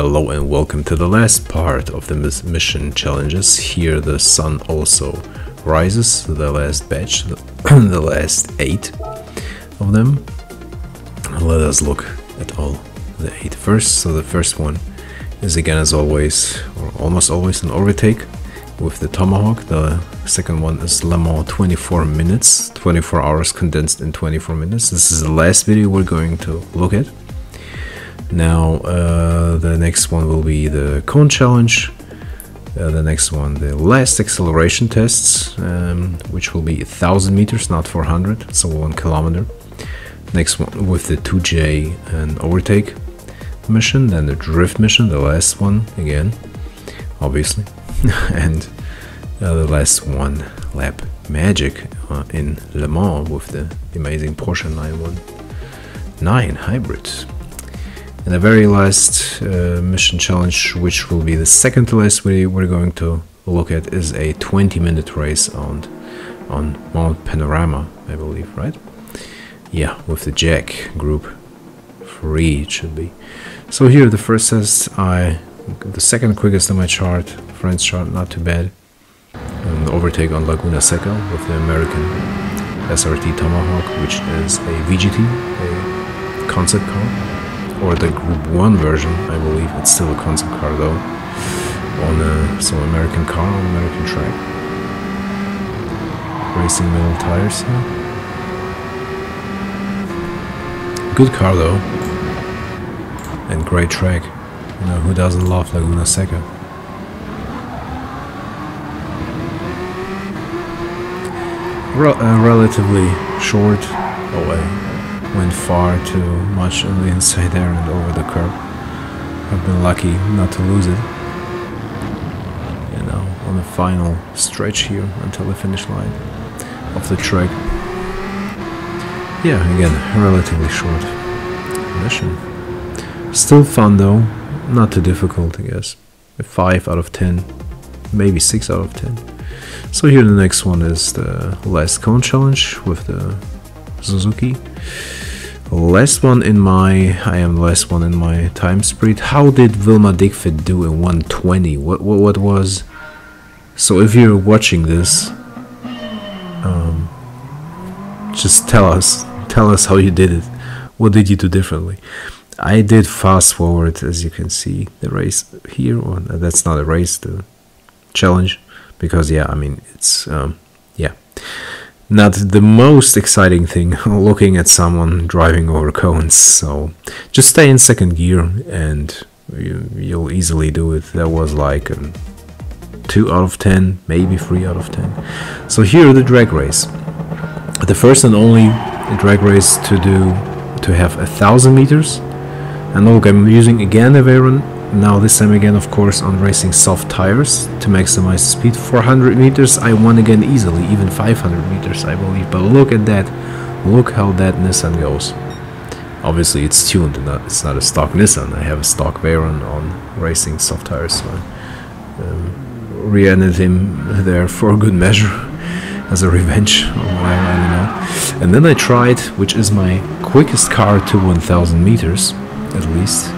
Hello and welcome to the last part of the mission challenges. Here the sun also rises, the last batch, the last 8 of them. Let us look at all the 8 first. So the first one is again as always, or almost always, an Overtake with the Tomahawk. The second one is LeMans 24 minutes, 24 hours condensed in 24 minutes. This is the last video we're going to look at. Now the next one will be the cone challenge, the next one the last acceleration tests, which will be 1000 meters, not 400, so 1 kilometer. Next one with the 2J and Overtake mission, then the drift mission, the last one again, obviously, and the last one, lap magic in Le Mans with the amazing Porsche 919 hybrid. And the very last mission challenge, which will be the second to last video we're going to look at, is a 20-minute race on Mount Panorama, I believe, right? Yeah, with the Jag group 3 it should be. So here the first test, the second quickest on my chart, friend's chart, not too bad. An Overtake on Laguna Seca with the American SRT Tomahawk, which is a VGT, a concept car. Or the Group 1 version, I believe. It's still a concept car though, on some American car on American track. Racing middle tires here. Good car though, and great track. You know, who doesn't love Laguna Seca? Relatively short away. Went far too much on the inside there and over the curb. I've been lucky not to lose it. You know, on the final stretch here until the finish line of the track. Yeah, again, relatively short mission. Still fun though, not too difficult, I guess. A 5 out of 10, maybe 6 out of 10. So here the next one is the last cone challenge with the Suzuki. I am the last one in my time sprint. How did Wilma Digfit do in 120? What was? So if you're watching this, just tell us how you did it. What did you do differently? I did fast forward, as you can see, the race here. Or that's not a race, the challenge, because yeah, I mean it's yeah. Not the most exciting thing looking at someone driving over cones, so just stay in second gear and you'll easily do it. That was like 2 out of 10, maybe 3 out of 10. So here the drag race, the first and only drag race to have 1000 meters. And look, I'm using again a Veyron. Now this time again, of course, on racing soft tires to maximize speed. 400 meters I won again easily, even 500 meters I believe. But look at that, look how that Nissan goes. Obviously it's tuned, it's not a stock Nissan. I have a stock Veyron on racing soft tires, so I re-ended him there for good measure as a revenge or whatever, I don't know. And then I tried, which is my quickest car to 1000 meters at least,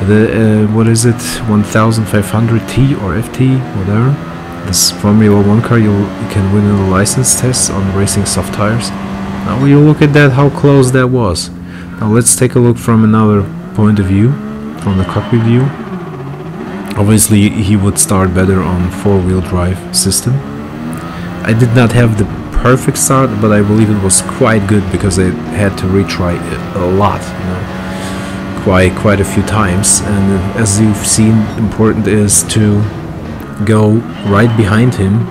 the what is it, 1500T or FT, whatever, this Formula 1 car. You can win in the license tests on racing soft tires. Now you look at that, how close that was. Now let's take a look from another point of view, from the cockpit view. Obviously he would start better on 4-wheel drive system. I did not have the perfect start, but I believe it was quite good because I had to retry it a lot, you know. Quite a few times, and as you've seen, important is to go right behind him.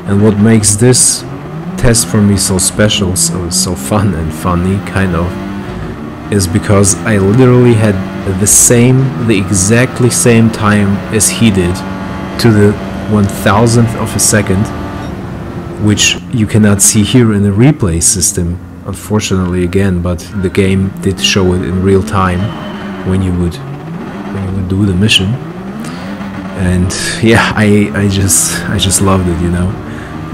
And what makes this test for me so special, so fun and funny kind of, is because I literally had the exactly same time as he did to the 1000th of a second, which you cannot see here in the replay system, unfortunately again, but the game did show it in real time when you would do the mission. And yeah, I just loved it, you know,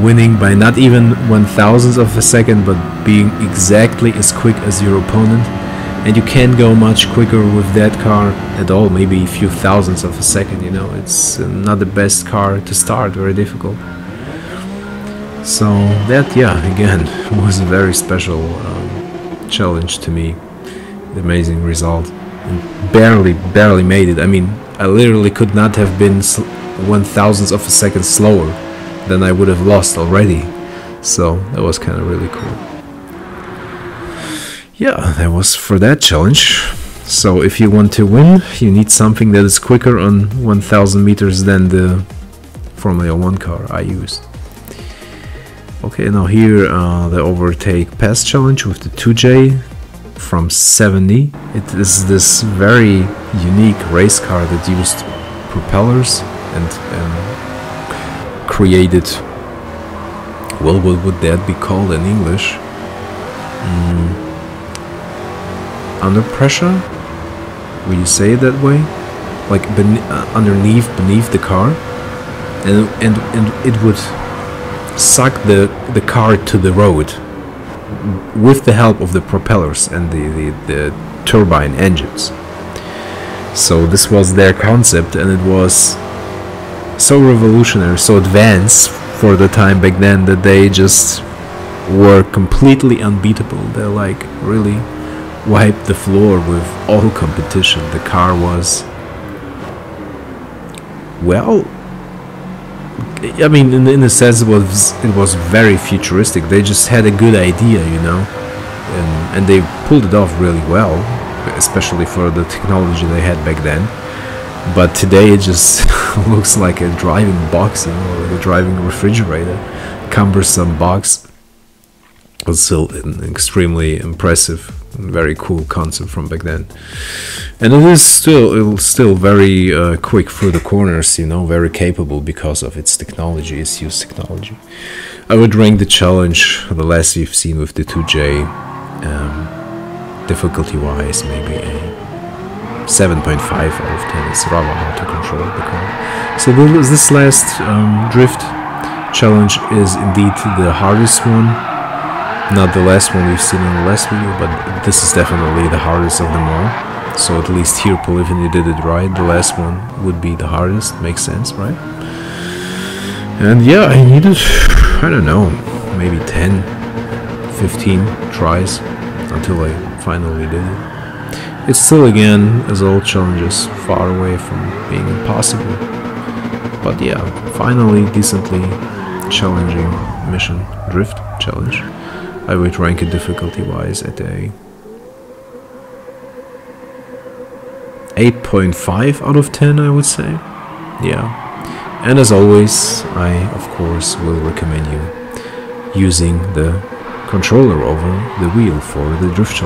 winning by not even 1000th of a second, but being exactly as quick as your opponent and you can't go much quicker with that car at all, maybe a few thousandths of a second, you know. It's not the best car to start, very difficult. So that, yeah, again, was a very special challenge to me. The amazing result, and barely made it. I mean, I literally could not have been 1/1000th of a second slower, then I would have lost already. So that was kind of really cool. Yeah, that was for that challenge. So if you want to win, you need something that is quicker on 1000 meters than the Formula 1 car I used. Okay, now here the Overtake pass challenge with the 2J from 70. It is this very unique race car that used propellers and created, well, what would that be called in English? Under pressure? Would you say it that way? Like beneath the car, and it would suck the car to the road with the help of the propellers and the turbine engines. So this was their concept, and it was so revolutionary, so advanced for the time back then, that they just were completely unbeatable. They like really wiped the floor with all competition. The car was, well, I mean, in a sense, it was very futuristic. They just had a good idea, you know, and they pulled it off really well, especially for the technology they had back then. But today it just looks like a driving box, you know, like a driving refrigerator, cumbersome box. But still an extremely impressive, very cool concept from back then. And it is still very quick through the corners, you know, very capable because of its technology, its used technology. I would rank the challenge, the last we've seen with the 2J, difficulty wise, maybe a 7.5 out of 10. It's rather hard to control the car. So this last drift challenge is indeed the hardest one. Not the last one we've seen in the last video, but this is definitely the hardest of them all. So at least here Polyphony did it right. The last one would be the hardest, makes sense, right? And yeah, I needed, I don't know, maybe 10, 15 tries until I finally did it. It's still, again, as all challenges, far away from being impossible. But yeah, finally decently challenging mission drift challenge. I would rank it difficulty-wise at a 8.5 out of 10, I would say. Yeah. And as always, I, of course, will recommend you using the controller over the wheel for the drift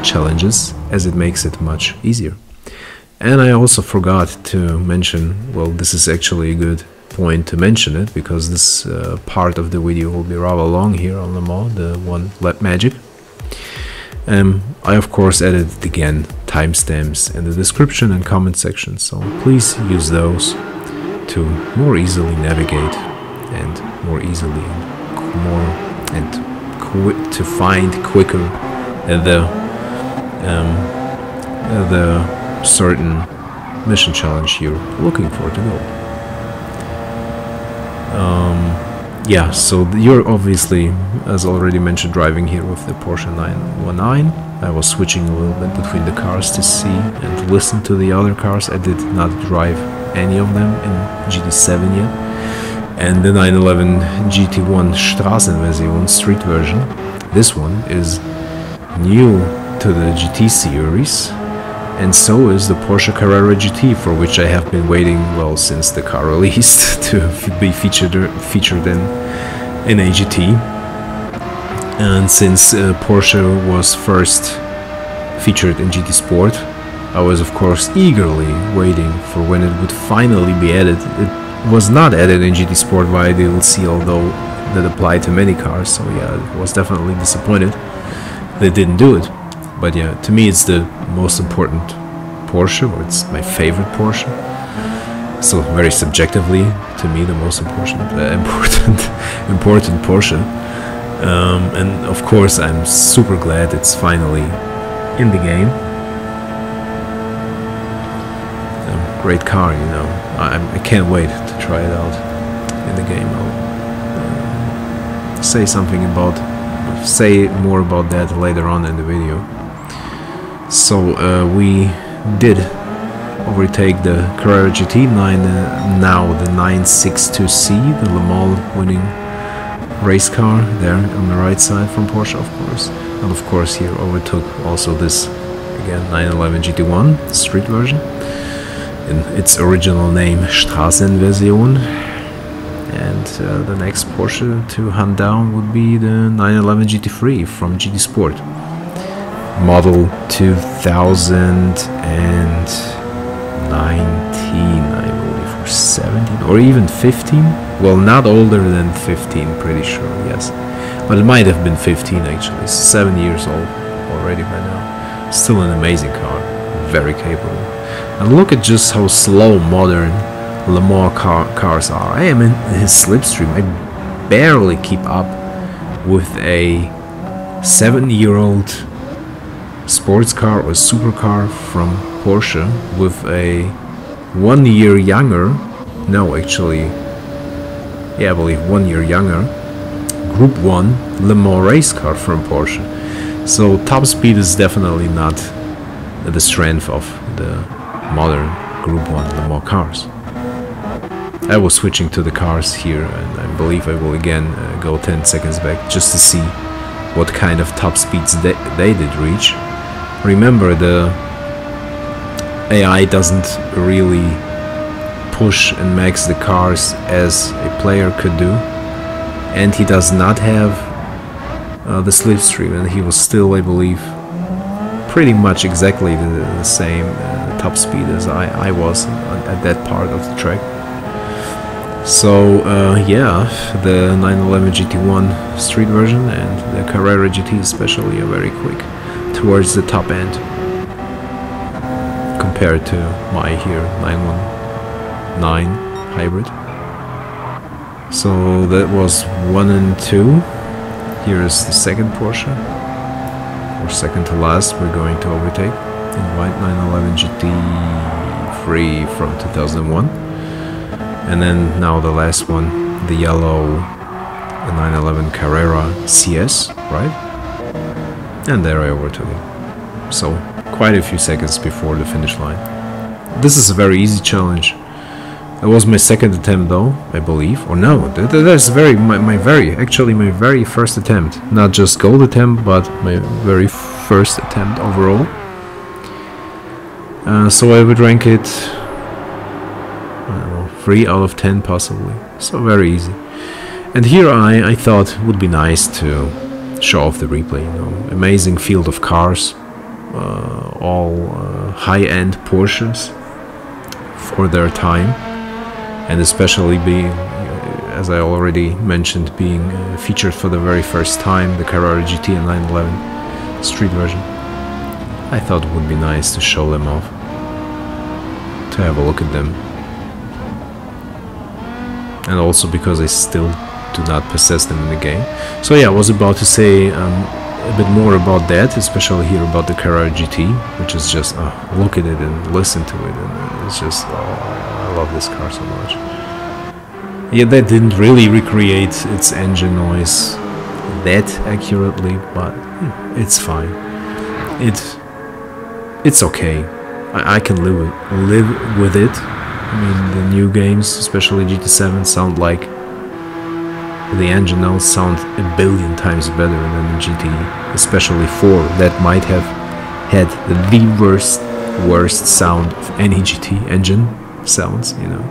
challenges, as it makes it much easier. And I also forgot to mention, well, this is actually a good point to mention it, because this part of the video will be rather long here on LeMans, the one lap magic. I of course added again timestamps in the description and comment section, so please use those to more easily navigate and more easily to find quicker the certain mission challenge you're looking for to go. Yeah, so you're obviously, as already mentioned, driving here with the Porsche 919. I was switching a little bit between the cars to see and listen to the other cars. I did not drive any of them in GT7 yet. And the 911 GT1 Straßenversion, street version. This one is new to the GT series, and so is the Porsche Carrera GT, for which I have been waiting, well, since the car released to be featured in a GT. And since Porsche was first featured in GT Sport, I was of course eagerly waiting for when it would finally be added. It was not added in GT Sport via DLC, although that applied to many cars, so yeah, I was definitely disappointed they didn't do it. But yeah, to me it's the most important Porsche, or it's my favorite Porsche. So very subjectively, to me, the most important Porsche. And of course, I'm super glad it's finally in the game. Great car, you know. I can't wait to try it out in the game. I'll say more about that later on in the video. So we did overtake the Carrera GT9, now the 962C, the Le Mans winning race car there on the right side from Porsche, of course. And of course here overtook also this, again, 911 GT1 street version in its original name, Straßenversion. And the next Porsche to hunt down would be the 911 GT3 from GT Sport, model 2019, I believe, or 17, or even 15. Well, not older than 15, pretty sure, yes. But it might have been 15 actually. It's 7 years old already by now. Still an amazing car, very capable. And look at just how slow modern Le Mans cars are. I am in his slipstream. I barely keep up with a 7-year-old sports car or supercar from Porsche with a 1 year younger, no actually, yeah, I believe 1 year younger, Group 1 Le Mans race car from Porsche. So top speed is definitely not the strength of the modern Group 1 Le Mans cars. I was switching to the cars here, and I believe I will again go 10 seconds back just to see what kind of top speeds they did reach. Remember, the AI doesn't really push and max the cars as a player could do, and he does not have the slipstream, and he was still, I believe, pretty much exactly the same top speed as I was at that part of the track. So yeah, the 911 GT1 street version and the Carrera GT especially are very quick towards the top end compared to my here 919 hybrid. So that was 1 and 2. Here is the second Porsche, or second to last, we're going to overtake in white 911 GT3 from 2001. And then now the last one, the yellow 911 Carrera CS, right? And there I overtook him. So quite a few seconds before the finish line. This is a very easy challenge. It was my second attempt though, I believe. Or no, that's my very first attempt. Not just gold attempt, but my very first attempt overall. So I would rank it, 3 out of 10 possibly, so very easy. And here I thought it would be nice to show off the replay, you know, amazing field of cars, all high-end Porsches for their time, and especially being, as I already mentioned, being featured for the very first time, the Carrera GT and 911 street version. I thought it would be nice to show them off, to have a look at them. And also because I still do not possess them in the game. So yeah, I was about to say a bit more about that, especially here about the Carrera GT, which is just, look at it and listen to it, and it's just, I love this car so much. Yeah, that didn't really recreate its engine noise that accurately, but it's fine. It's okay. I can live with it. I mean, the new games, especially GT7, sound like the engine now sound a billion times better than the GT, especially 4 that might have had the worst sound of any GT engine sounds, you know.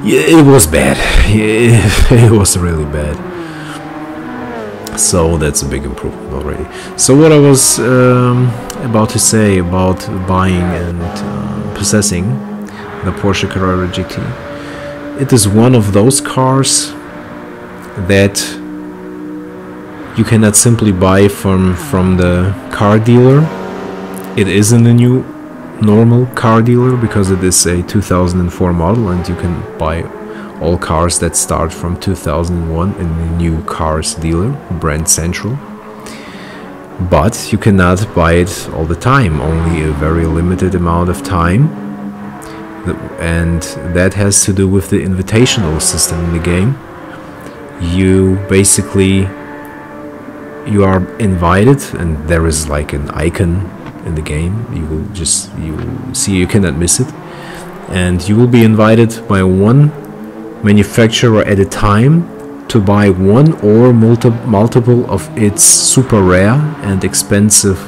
Yeah, it was bad. It was really bad. So that's a big improvement already. So what I was about to say about buying and possessing the Porsche Carrera GT. It is one of those cars that you cannot simply buy from the car dealer. It isn't a new normal car dealer because it is a 2004 model, and you can buy all cars that start from 2001 in the new cars dealer, Brand Central. but you cannot buy it all the time, only a very limited amount of time. And that has to do with the invitational system in the game. You basically, you are invited, and there is like an icon in the game. You see, you cannot miss it, and you will be invited by one manufacturer at a time to buy one or multiple of its super rare and expensive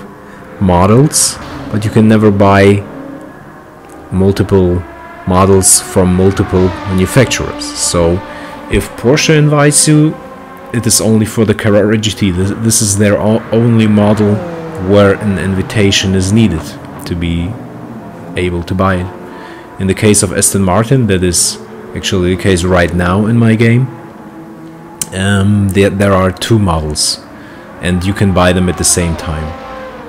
models, but you can never buy multiple models from multiple manufacturers. So if Porsche invites you, it is only for the Carrera GT. This is their only model where an invitation is needed to be able to buy it. In the case of Aston Martin, that is actually the case right now in my game. There are two models, and you can buy them at the same time.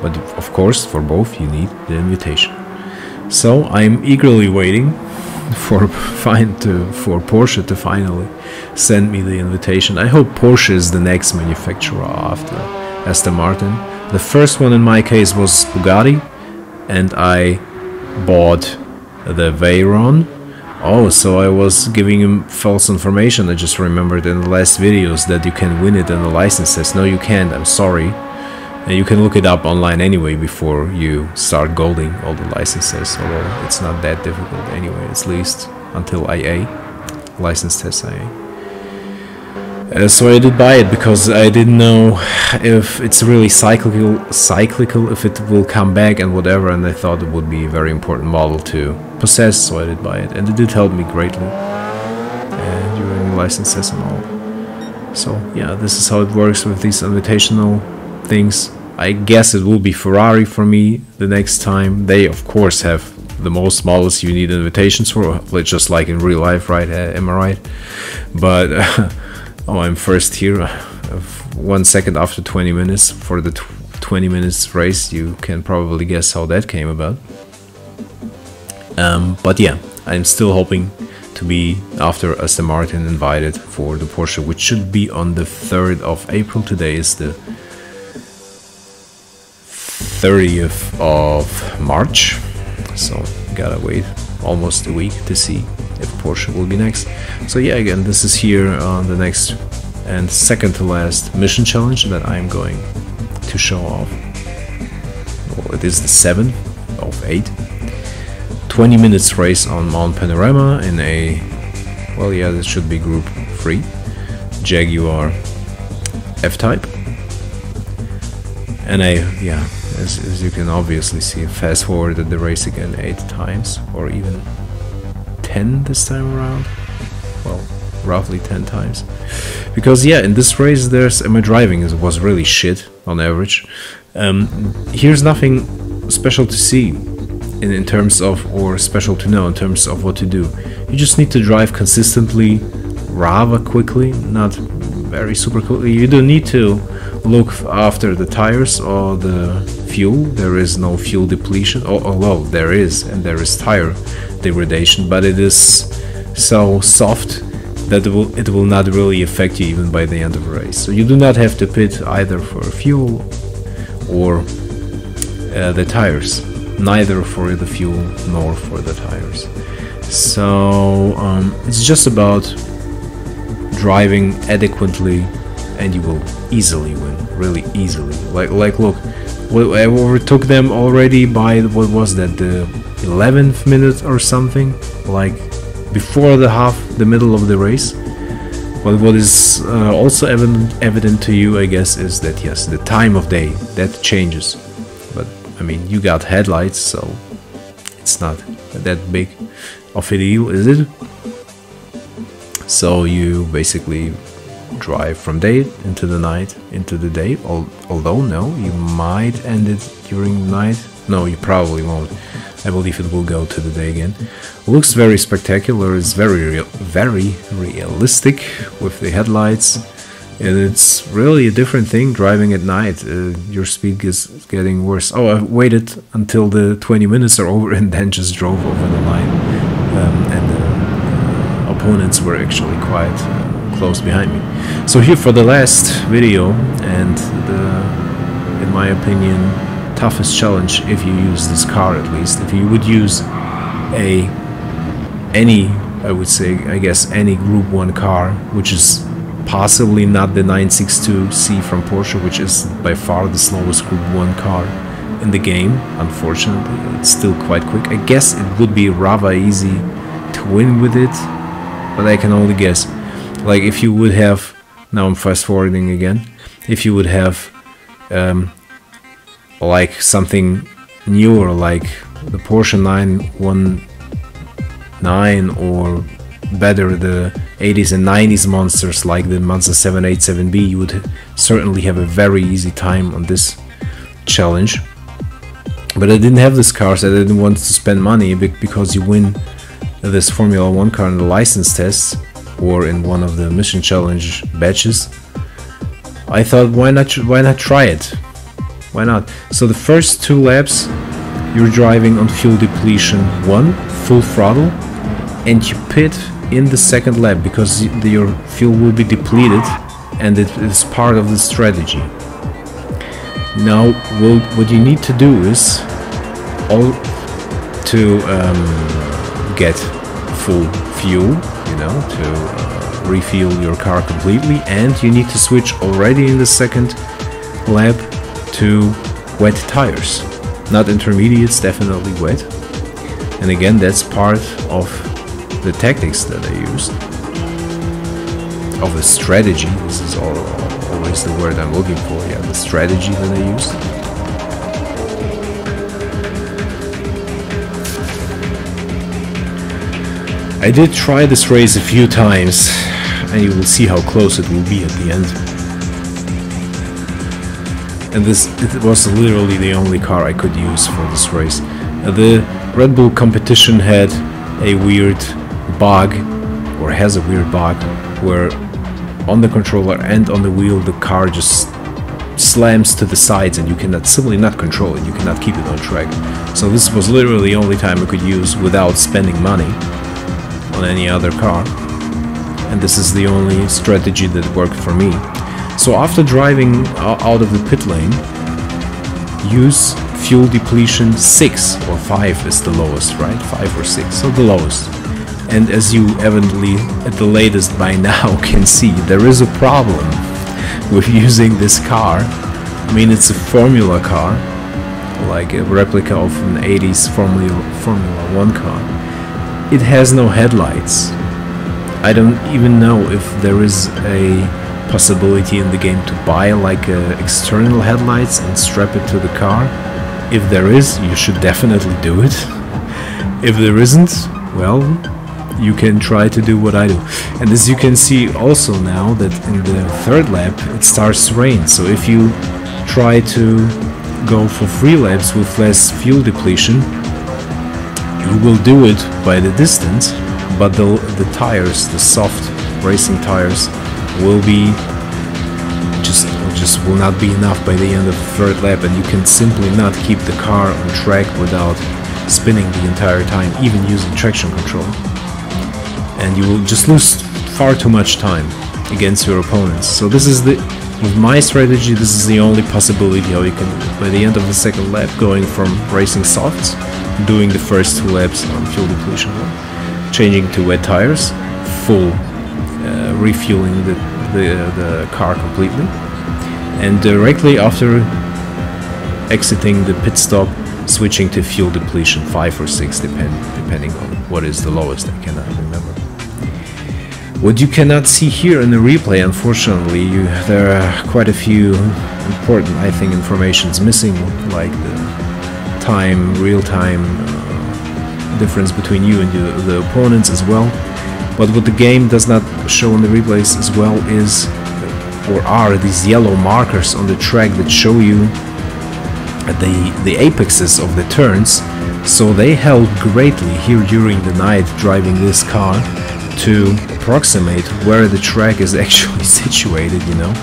But of course, for both you need the invitation. So I'm eagerly waiting for Porsche to finally send me the invitation. I hope Porsche is the next manufacturer after Aston Martin. The first one in my case was Bugatti, and I bought the Veyron. Oh, so I was giving him false information. I just remembered in the last videos that you can win it in the license test. No, you can't, I'm sorry. And you can look it up online anyway before you start golding all the licenses, although it's not that difficult anyway, at least until IA, license test IA. So I did buy it because I didn't know if it's really cyclical, if it will come back and whatever, and I thought it would be a very important model to possess, so I did buy it, and it did help me greatly during licenses and all. So yeah, this is how it works with these invitational things. I guess it will be Ferrari for me the next time. They of course have the most models you need invitations for, just like in real life, right? Am I right? But oh, I'm first here. 1 second after 20 minutes for the 20 minutes race. You can probably guess how that came about. But yeah, I'm still hoping to be, after Aston Martin, invited for the Porsche, which should be on the 3rd of April. Today is the 30th of March, so gotta wait almost a week to see if Porsche will be next. So yeah, again, this is here on the next and second to last mission challenge that I'm going to show off. Well, it is the 7th of 8. 20 minutes race on Mount Panorama in a, well, yeah, this should be group 3 Jaguar F-Type. And yeah, as you can obviously see, fast forwarded the race again 8 times, or even 10 this time around. Well, roughly 10 times. Because yeah, in this race my driving was really shit on average. Here's nothing special to see in terms of, or special to know in terms of what to do. You just need to drive consistently, rather quickly, not very super quickly. You don't need to look after the tires or the fuel. There is no fuel depletion, although there is, and there is tire degradation, but it is so soft that it will not really affect you even by the end of the race. So you do not have to pit either for fuel or the tires, neither for the fuel nor for the tires. So it's just about driving adequately, and you will easily win, really easily. Like look, I overtook them already by, what was that, the 11th minute or something, like before the middle of the race. But what is also evident to you, I guess, is that yes, the time of day, that changes. But I mean, you got headlights, so it's not that big of a deal, is it? So you basically drive from day into the night into the day, although no, you might end it during the night. No, you probably won't. I believe it will go to the day again. Looks very spectacular. It's very realistic with the headlights, and it's really a different thing driving at night. Your speed is getting worse. Oh, I waited until the 20 minutes are over and then just drove over the line, and the opponents were actually quite close behind me. So here for the last video and in in my opinion, toughest challenge if you use this car. At least if you would use I would say, I guess, any Group 1 car, which is possibly not the 962C from Porsche, which is by far the slowest Group 1 car in the game. Unfortunately, it's still quite quick. I guess it would be rather easy to win with it, but I can only guess. Like if you would have, now I'm fast forwarding again, if you would have like something newer like the Porsche 919, or better the 80s and 90s monsters like the Mazda 787B, you would certainly have a very easy time on this challenge. But I didn't have this car, so I didn't want to spend money, because you win this Formula 1 car in the license tests or in one of the mission challenge batches. I thought, why not try it? Why not? So the first 2 laps you're driving on fuel depletion 1, full throttle, and you pit in the second lap because your fuel will be depleted, and it is part of the strategy. Now what you need to do is to get full fuel, you know, to refuel your car completely, and you need to switch already in the second lap to wet tires, not intermediates, definitely wet. And again, that's part of the tactics that I used, of the strategy. This is always the word I'm looking for. Yeah, the strategy that I used. I did try this race a few times, and you will see how close it will be at the end. And it was literally the only car I could use for this race. The Red Bull competition had a weird bug, or has a weird bug, where on the controller and on the wheel the car just slams to the sides and you cannot simply not control it, you cannot keep it on track. So this was literally the only time I could use without spending money on any other car, and this is the only strategy that worked for me. So after driving out of the pit lane, use fuel depletion 6 or 5 is the lowest, right? 5 or 6, so the lowest. And as you evidently at the latest by now can see, there is a problem with using this car. I mean, it's a Formula car, like a replica of an 80s Formula 1 car. It has no headlights. I don't even know if there is a possibility in the game to buy like external headlights and strap it to the car. If there is, you should definitely do it. If there isn't, well, you can try to do what I do. And as you can see also now that in the third lap it starts to rain, so if you try to go for 3 laps with less fuel depletion, you will do it by the distance, but the tires, the soft racing tires, will be just will not be enough by the end of the third lap, and you can simply not keep the car on track without spinning the entire time, even using traction control. And you will just lose far too much time against your opponents. So this is with my strategy, this is the only possibility how you can, by the end of the second lap, going from racing softs, doing the first 2 laps on fuel depletion 1, changing to wet tires, full refueling the car completely, and directly after exiting the pit stop, switching to fuel depletion 5 or 6, depending on what is the lowest. I cannot remember. What you cannot see here in the replay, unfortunately, there are quite a few important, I think, informations missing, like the time, real-time difference between you and the opponents as well. But what the game does not show in the replays as well is, or are, these yellow markers on the track that show you the apexes of the turns. So they help greatly here during the night driving this car to approximate where the track is actually situated, you know,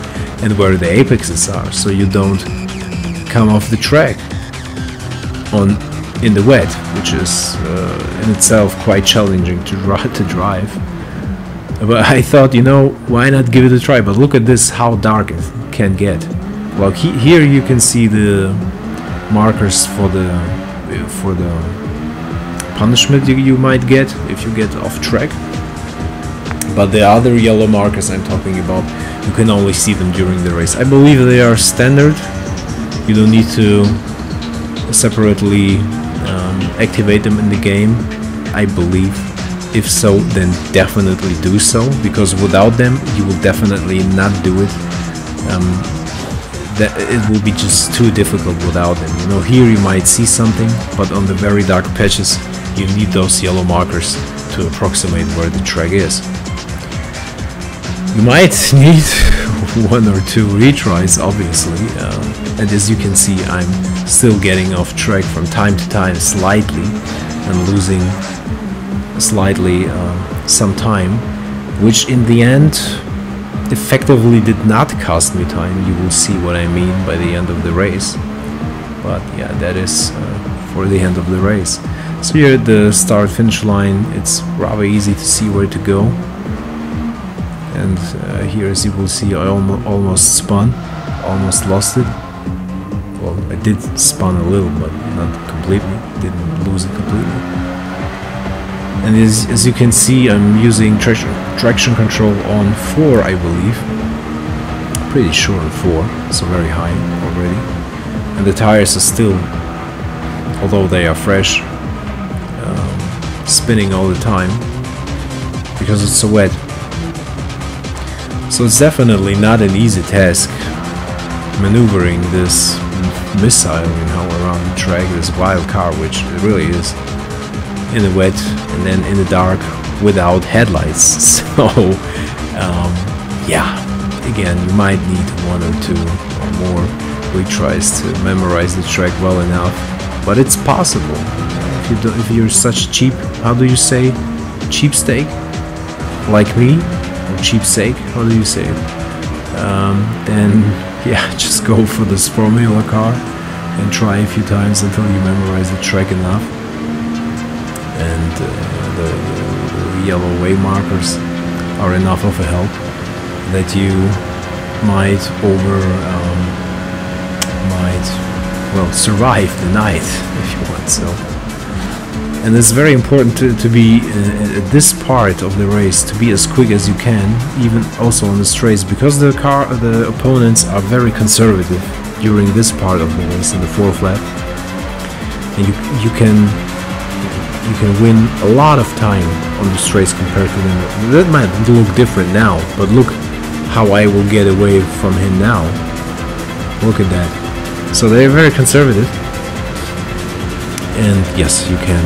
and where the apexes are, so you don't come off the track in the wet, which is in itself quite challenging to drive. But I thought, you know, why not give it a try? But look at this, how dark it can get. well, here you can see the markers for the punishment you might get if you get off track. But the other yellow markers I'm talking about, you can only see them during the race. I believe they are standard. You don't need to separately activate them in the game, I believe. If so, then definitely do so, because without them you will definitely not do it. That it will be just too difficult without them. You know, here you might see something, but on the very dark patches you need those yellow markers to approximate where the track is. You might need 1 or 2 retries, obviously, and as you can see, I'm still getting off track from time to time slightly and losing slightly some time, which in the end effectively did not cost me time. You will see what I mean by the end of the race. But yeah, that is for the end of the race. So here at the start finish line, it's rather easy to see where to go. And here, as you will see, I almost spun, almost lost it. Well, I did spun a little, but not completely, didn't lose it completely. And as you can see, I'm using traction control on 4, I believe. Pretty sure on 4, so very high already. And the tires are still, although they are fresh, spinning all the time because it's so wet. So it's definitely not an easy task maneuvering this missile, you know, around the track, this wild car, which it really is, in the wet and then in the dark without headlights. So yeah, again, you might need 1 or 2 or more retries to memorize the track well enough, but it's possible. If you're such cheap, how do you say, cheapsteak like me, or cheapsake, how do you say it, then yeah, just go for this Formula car and try a few times until you memorize the track enough. And the yellow way markers are enough of a help that you might survive the night if you want. So, and it's very important to be at this part of the race, to be as quick as you can, even also on the straights, because the opponents are very conservative during this part of the race in the 4th lap, and you can win a lot of time on the straights compared to them. That might look different now, but look how I will get away from him now. Look at that. So they're very conservative, and yes, you can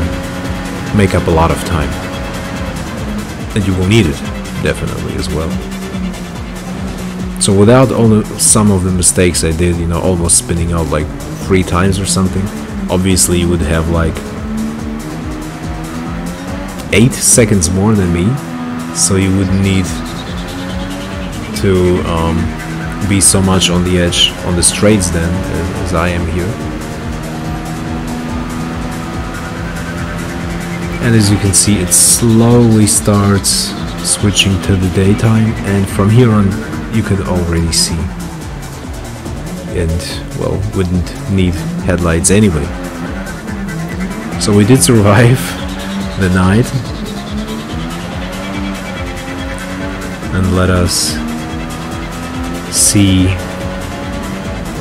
make up a lot of time, and you will need it definitely as well. So without some of the mistakes I did, you know, almost spinning out like 3 times or something, obviously you would have like 8 seconds more than me, so you wouldn't need to be so much on the edge on the straights then as I am here. And as you can see, it slowly starts switching to the daytime, and from here on you could already see, and well, wouldn't need headlights anyway. So we did survive the night, and let us see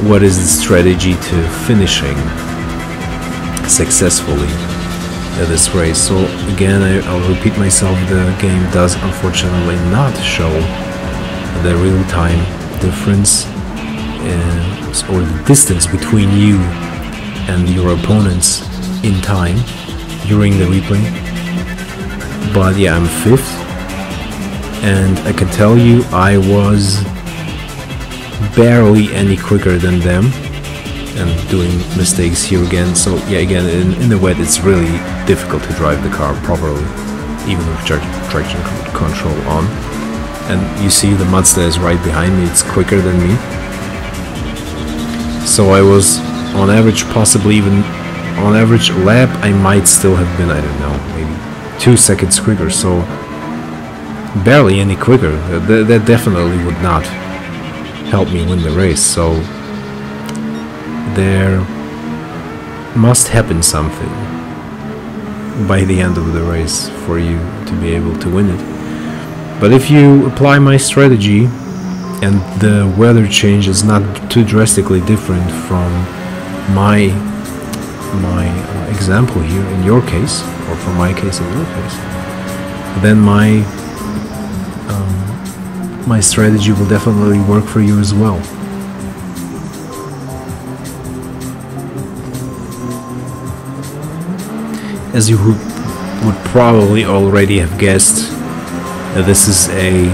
what is the strategy to finishing successfully this race. So again, I'll repeat myself, the game does unfortunately not show the real-time difference or the distance between you and your opponents in time during the replay. But yeah, I'm 5th, and I can tell you I was barely any quicker than them, and doing mistakes here again. So yeah, again, in the wet it's really difficult to drive the car properly, even with traction control on. And you see the Mazda is right behind me, it's quicker than me. So I was on average, possibly even on average lap, I might still have been, I don't know, maybe 2 seconds quicker, so barely any quicker. That definitely would not help me win the race. So there must happen something by the end of the race for you to be able to win it. But if you apply my strategy and the weather change is not too drastically different from my example here in your case, or from my case in your case, then my strategy will definitely work for you as well. As you would probably already have guessed, this is a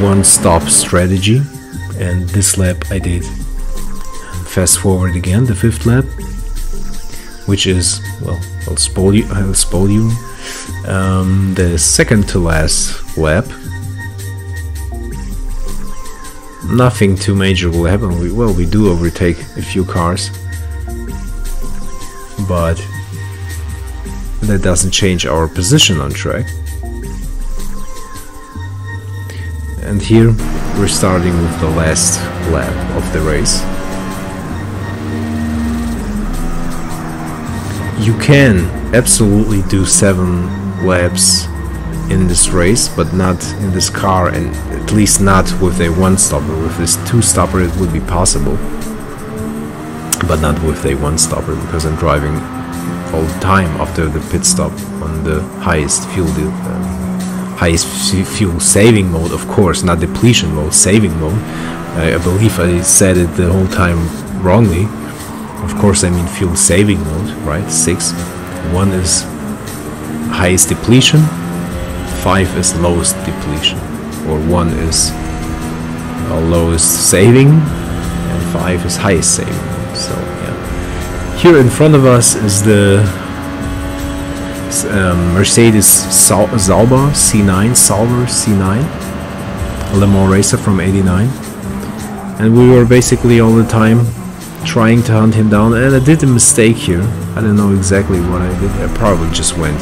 one-stop strategy, and this lap I did fast forward again, the 5th lap, which is, well, I'll spoil you the second to last lap. Nothing too major will happen. We do overtake a few cars, but that doesn't change our position on track. And here we're starting with the last lap of the race. You can absolutely do 7 laps in this race, but not in this car, and at least not with a one-stopper. With this 2-stopper it would be possible, but not with a one-stopper, because I'm driving all the time after the pit stop on the highest fuel saving mode, of course, not depletion mode, saving mode. I believe I said it the whole time wrongly. Of course I mean fuel saving mode, right? 6. 1 is highest depletion, 5 is lowest depletion, or 1 is lowest saving, and 5 is highest saving mode. So yeah. Here in front of us is the Mercedes Sauber C9, Le Mans racer from '89, and we were basically all the time trying to hunt him down, and I did a mistake here. I don't know exactly what I did. I probably just went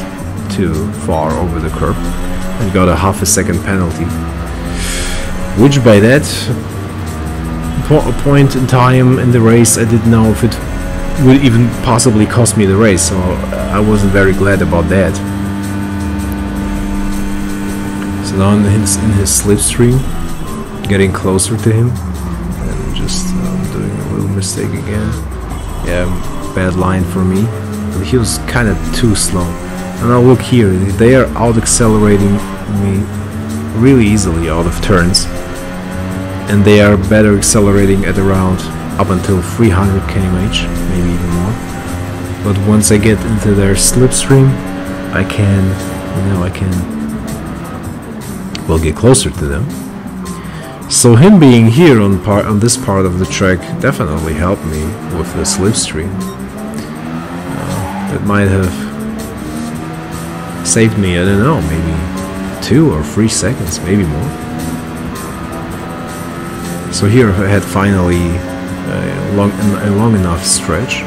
too far over the curb and got a half a second penalty, which by that point in time in the race I didn't know if it would even possibly cost me the race, so I wasn't very glad about that. So now in his slipstream, getting closer to him, and just doing a little mistake again. Yeah, bad line for me. He was kind of too slow. And now look here, they are out accelerating me really easily out of turns, and they are better accelerating at around up until 300 km/h, maybe even more. But once I get into their slipstream, I can well get closer to them. So him being here on this part of the track definitely helped me with the slipstream. That might have saved me, I don't know, maybe 2 or 3 seconds, maybe more. So here I had finally a long enough stretch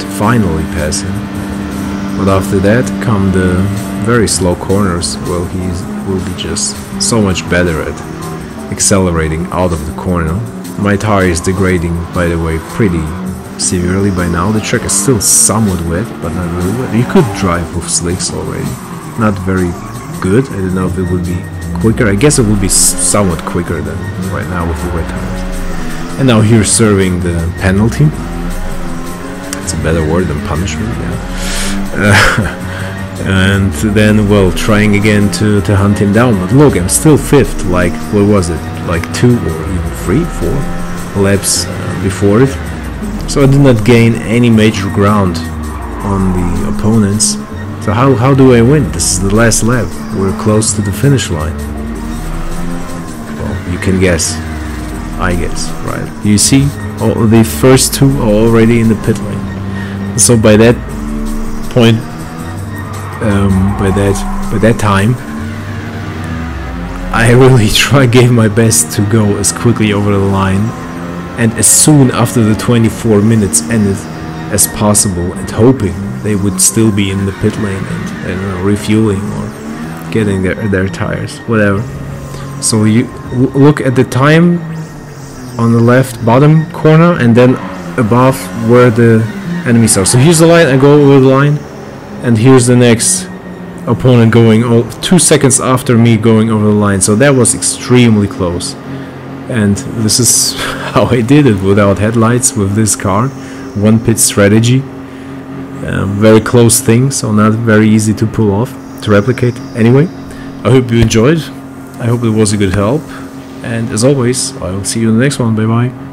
to finally pass him. But after that come the very slow corners. Well, he will be just so much better at accelerating out of the corner. My tire is degrading, by the way, pretty severely by now. The track is still somewhat wet, but not really wet. You could drive with slicks already. Not very good. I don't know if it would be quicker. I guess it would be somewhat quicker than right now with the wet tires. And now here serving the penalty. It's a better word than punishment, yeah. And then, well, trying again to hunt him down. But look, I'm still 5th, like, what was it? Like 2 or even 3, 4 laps before it. So I did not gain any major ground on the opponents. So how do I win? This is the last lap. We're close to the finish line. Well, you can guess. I guess, right? You see, all the first 2 are already in the pit lane. So by that point, by that time, I really gave my best to go as quickly over the line, and as soon after the 24 minutes ended as possible, and hoping they would still be in the pit lane and refueling or getting their tires, whatever. So you look at the time on the left bottom corner, and then above where the enemies are. So here's the line, I go over the line, and here's the next opponent going 2 seconds after me going over the line. So that was extremely close, and this is how I did it without headlights with this car. One pit strategy, very close thing, so not very easy to pull off, to replicate. Anyway, I hope you enjoyed. I hope it was a good help, and as always, I will see you in the next one. Bye bye.